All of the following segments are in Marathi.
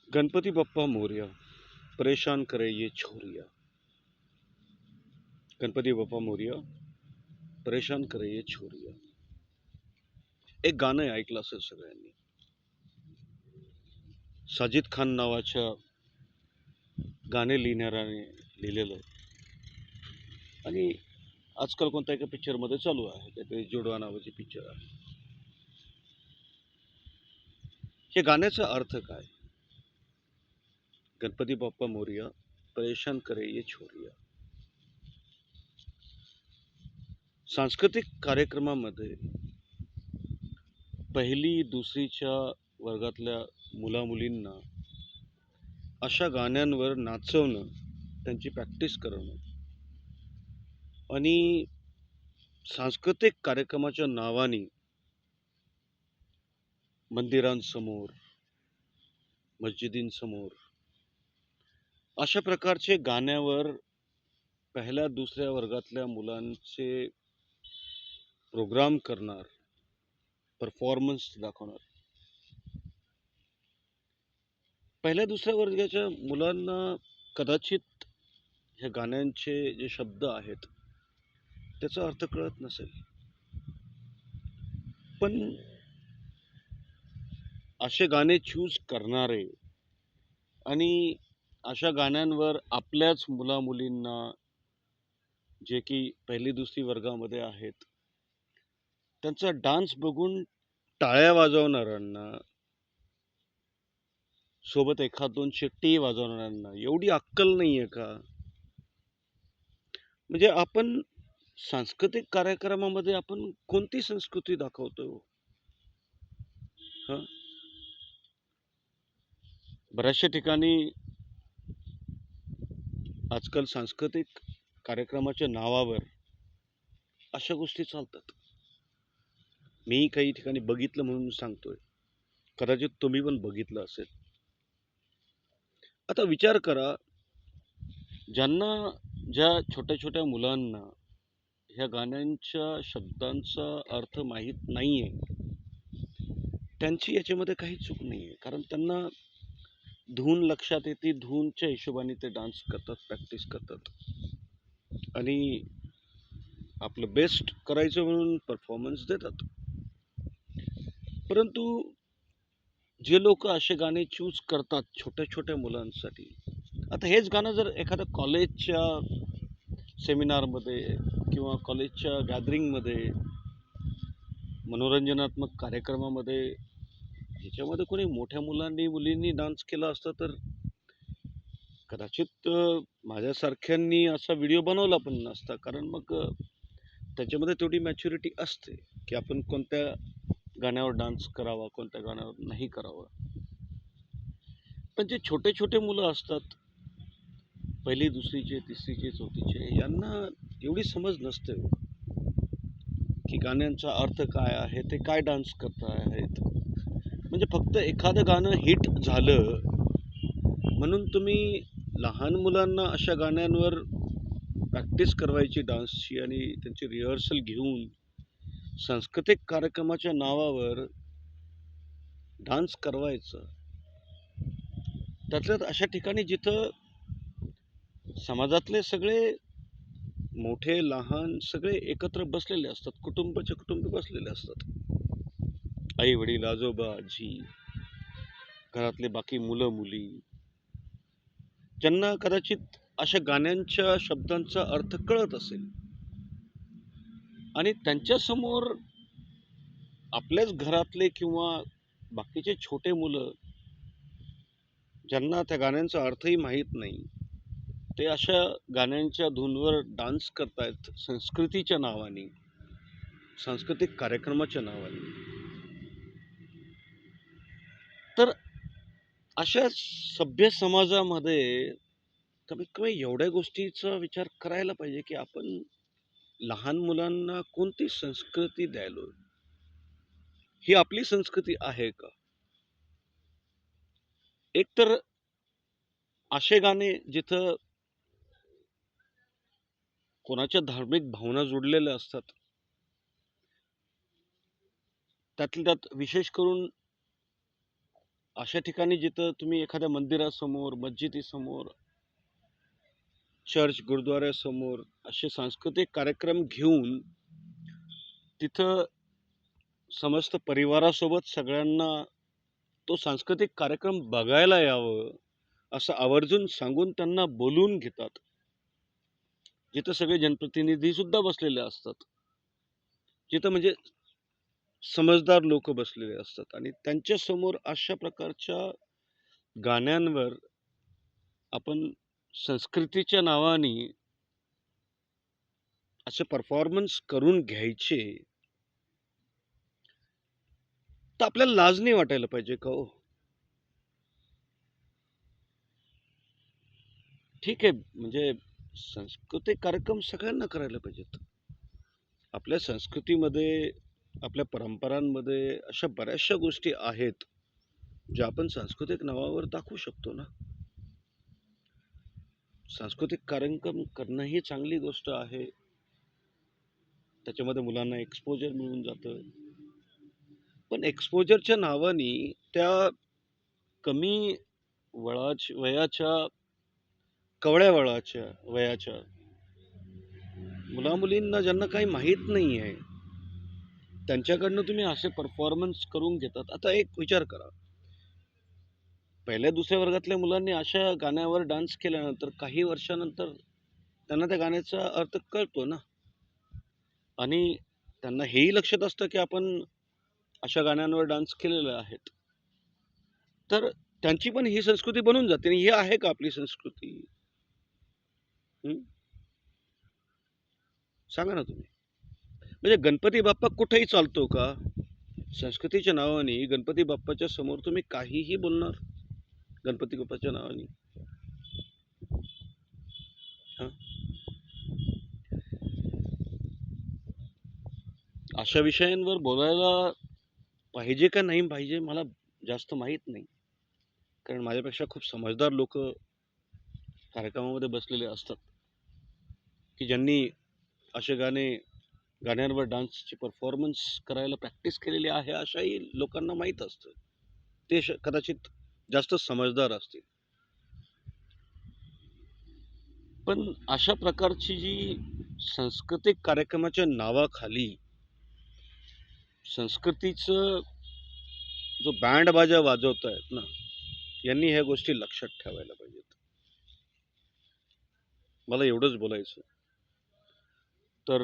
गणपती बाप्पा मोरया, परेशान करे ये छोरिया. गणपती बाप्पा मोरया, परेशान करे ये छोरिया. एक गाणं आहे, ऐकलं असेल सगळ्यांनी. साजिद खान नावाच्या गाणे लिहिणाऱ्याने लिहिलेलं आहे. आणि आजकाल कोणत्या एका पिक्चरमध्ये चालू आहे, काहीतरी जुडवा नावाची पिक्चर आहे. हे गाण्याचा अर्थ काय? गणपती बाप्पा मोरया, परेशान करे ये छोरिया. सांस्कृतिक कार्यक्रमामध्ये पहिली दुसरीच्या वर्गातल्या मुलामुलींना अशा गाण्यांवर नाचवणं, त्यांची प्रॅक्टिस करणं आणि सांस्कृतिक कार्यक्रमाच्या नावाने मंदिरांसमोर, मस्जिदींसमोर अशा प्रकारचे गाण्यावर पहिल्या दुसऱ्या वर्गातल्या मुलांचे प्रोग्राम करणार, परफॉर्मन्स दाखवणार. पहिल्या दुसऱ्या वर्गाच्या मुलांना कदाचित ह्या गाण्यांचे जे शब्द आहेत त्याचा अर्थ कळत नसेल, पण असे गाणे चूज करणारे आणि अशा गाण्यांवर आपल्याच मुलामुलींना, जे की पहिली दुसरी वर्गामध्ये आहेत, त्यांचा डान्स बघून टाळ्या वाजवणाऱ्यांना, सोबत एखाद दोन शिट्टी वाजवणाऱ्यांना एवढी अक्कल नाहीये का? म्हणजे आपण सांस्कृतिक कार्यक्रमामध्ये आपण कोणती संस्कृती दाखवतो? हं? बऱ्याचशा ठिकाणी आजकाल सांस्कृतिक कार्यक्रमाच्या नावावर अशा गोष्टी चालतात. मी काही ठिकाणी बघितलं म्हणून सांगतोय, कदाचित तुम्ही पण बघितलं असेल. आता विचार करा, ज्यांना, ज्या छोट्या छोट्या मुलांना ह्या गाण्यांच्या शब्दांचा अर्थ माहीत नाहीये, त्यांची याच्यामध्ये काही चूक नाहीये, कारण त्यांना धून लक्षात येते, धूनच्या हिशोबाने ते डान्स करतात, प्रॅक्टिस करतात आणि आपलं बेस्ट करायचं म्हणून परफॉर्मन्स देतात. परंतु जे लोक असे गाणे चूज करतात छोट्या छोट्या मुलांसाठी, आता हेच गाणं जर एखाद्या कॉलेजच्या सेमिनारमध्ये किंवा कॉलेजच्या गॅदरिंगमध्ये, मनोरंजनात्मक कार्यक्रमामध्ये, ह्याच्यामध्ये कोणी मोठ्या मुलांनी मुलींनी डान्स केला असता तर कदाचित माझ्यासारख्यांनी असा व्हिडिओ बनवला पण नसता, कारण मग त्याच्यामध्ये तेवढी मॅच्युरिटी असते की आपण कोणत्या गाण्यावर डान्स करावा, कोणत्या गाण्यावर नाही करावा. पण जे छोटे छोटे मुलं असतात, पहिली दुसरीचे, तिसरीचे, चौथीचे, यांना एवढी समज नसते की गाण्यांचा अर्थ काय आहे, ते काय डान्स करत आहेत. म्हणजे फक्त एखादं गाणं हिट झालं म्हणून तुम्ही लहान मुलांना अशा गाण्यांवर प्रॅक्टिस करवायची डान्सची आणि त्यांची रिहर्सल घेऊन सांस्कृतिक कार्यक्रमाच्या नावावर डान्स करवायचं. त्यातल्यात अशा ठिकाणी जिथं समाजातले सगळे मोठे लहान सगळे एकत्र बसलेले असतात, कुटुंबाचे कुटुंब बसलेले असतात, आई वडील, आजोबा, आजी, घरातले बाकी मुलं मुली, ज्यांना कदाचित अशा गाण्यांच्या शब्दांचा अर्थ कळत असेल, आणि त्यांच्यासमोर आपल्याच घरातले किंवा बाकीचे छोटे मुलं, ज्यांना त्या गाण्यांचा अर्थही माहीत नाही, ते अशा गाण्यांच्या धूनवर डान्स करतायत संस्कृतीच्या नावाने, सांस्कृतिक कार्यक्रमाच्या नावाने. तर अशा सभ्य समाजामध्ये कमीत कमी एवढ्या गोष्टीचा विचार करायला पाहिजे की आपण लहान मुलांना कोणती संस्कृती द्यायलो, ही आपली संस्कृती आहे का? एक तर असे गाणे जिथं कोणाच्या धार्मिक भावना जोडलेल्या असतात, त्यातल्या त्यात विशेष करून अशा ठिकाणी जिथं तुम्ही एखाद्या मंदिरासमोर, मस्जिदीसमोर, चर्च, गुरुद्वारासमोर असे सांस्कृतिक कार्यक्रम घेऊन तिथं समस्त परिवारासोबत सगळ्यांना तो सांस्कृतिक कार्यक्रम बघायला यावं असं आवर्जून सांगून त्यांना बोलवून घेतात. जिथं सगळे जनप्रतिनिधी सुद्धा बसलेले असतात. जिथं म्हणजे समजदार लोक बसलेले असतात आणि त्यांच्या समोर अशा प्रकारच्या गाण्यांवर आपण संस्कृतीच्या नावाने असे परफॉर्मन्स करून घ्यायचे, तर आपल्याला लाज नाही वाटायला पाहिजे का हो? ठीक आहे, म्हणजे सांस्कृतिक कार्यक्रम सगळ्यांना करायला पाहिजेत. आपल्या संस्कृतीमध्ये, आपल्या परंपरांमध्ये अशा बऱ्याचशा गोष्टी आहेत ज्या आपण सांस्कृतिक नावावर दाखवू शकतो ना. सांस्कृतिक कार्यक्रम करणं ही चांगली गोष्ट आहे. त्याच्यामध्ये मुलांना एक्सपोजर मिळून जातं. पण एक्सपोजरच्या नावाने त्या कमी वयाच्या, कवड्या वयाच्या मुलामुलींना ज्यांना काही माहीत नाही आहे, त्यांच्याकडनं तुम्ही असे परफॉर्मन्स करून घेतात. आता एक विचार करा, पहिल्या दुसऱ्या वर्गातल्या मुलांनी अशा गाण्यावर डान्स केल्यानंतर काही वर्षानंतर त्यांना त्या गाण्याचा अर्थ कळतो ना, आणि त्यांना हेही लक्षात असतं की आपण अशा गाण्यांवर डान्स केलेले आहेत. तर त्यांची पण ही संस्कृती बनून जाते. आणि ही आहे का आपली संस्कृती? सांगा ना तुम्ही. म्हणजे गणपती बाप्पा कुठेही चालतो का? संस्कृतीच्या नावाने गणपती बाप्पाच्या समोर तुम्ही काहीही बोलणार गणपती बाप्पाच्या नावाने? अशा विषयांवर बोलायला पाहिजे का नाही पाहिजे मला जास्त माहीत नाही, कारण माझ्यापेक्षा खूप समजदार लोक कार्यक्रमामध्ये बसलेले असतात की ज्यांनी असे गाण्यांवर डान्सची परफॉर्मन्स करायला प्रॅक्टिस केलेली आहे. अशाही लोकांना माहीत असतं. ते कदाचित जास्त समजदार असतील. पण अशा प्रकारची जी सांस्कृतिक कार्यक्रमाच्या नावाखाली संस्कृतीचं जो बँड बाजा वाजवतायत ना, यांनी ह्या गोष्टी लक्षात ठेवायला पाहिजेत. मला एवढंच बोलायचं. तर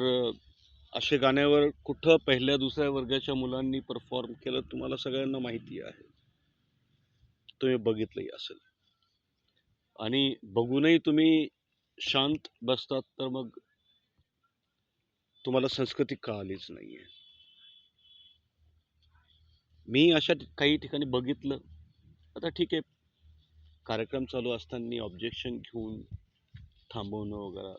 असे गाण्यावर कुठं पहिल्या दुसऱ्या वर्गाच्या मुलांनी परफॉर्म केलं तुम्हाला सगळ्यांना माहिती आहे, तुम्ही बघितलंही असेल. आणि बघूनही तुम्ही शांत बसतात, तर मग तुम्हाला संस्कृती कळालीच नाहीये. मी अशा काही ठिकाणी बघितलं. आता ठीक आहे, कार्यक्रम चालू असताना ऑब्जेक्शन घेऊन थांबवणं वगैरे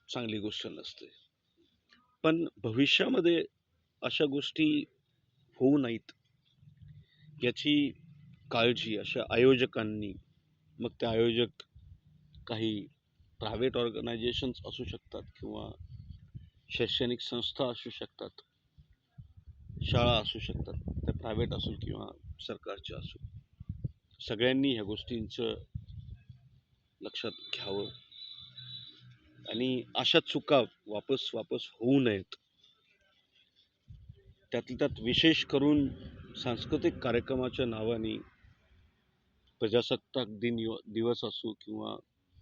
चांगली गोष्ट नसते. पण भविष्यामध्ये अशा गोष्टी होऊ नयेत याची काळजी अशा आयोजकांनी, मग ते आयोजक काही प्रायव्हेट ऑर्गनायझेशन्स असू शकतात किंवा शैक्षणिक संस्था असू शकतात, शाळा असू शकतात, त्या प्रायव्हेट असो किंवा सरकारच्या असो, सगळ्यांनी ह्या गोष्टींचं लक्षात घ्यावं आणि अशा चुका वापस होऊ नयेत. त्यात विशेष करून सांस्कृतिक कार्यक्रमाच्या नावाने प्रजासत्ताक दिवस असो किंवा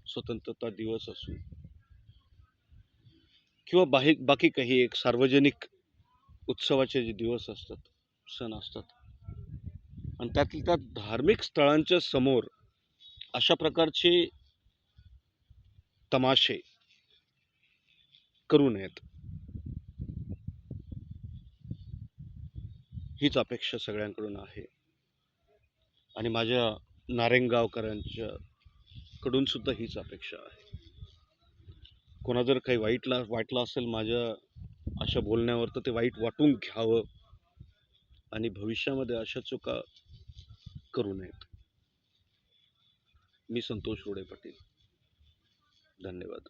स्वतंत्रता दिवस असो किंवा बाकी काही एक सार्वजनिक उत्सवाचे जे दिवस असतात, सण असतात, आणि त्यात धार्मिक स्थळांच्या समोर अशा प्रकारचे तमाशे करू नयेत. हीच अपेक्षा सगळ्यांकडून आहे. आणि माझ्या नारायणगावकरांच्या कडून सुद्धा हीच अपेक्षा आहे. कोणा जर काही वाटलं असेल माझ्या अशा बोलण्यावर, तर ते वाईट वाटून घ्यावं आणि भविष्यामध्ये अशा चुका करू नयेत. मी संतोष रोडे पाटील. धन्यवाद.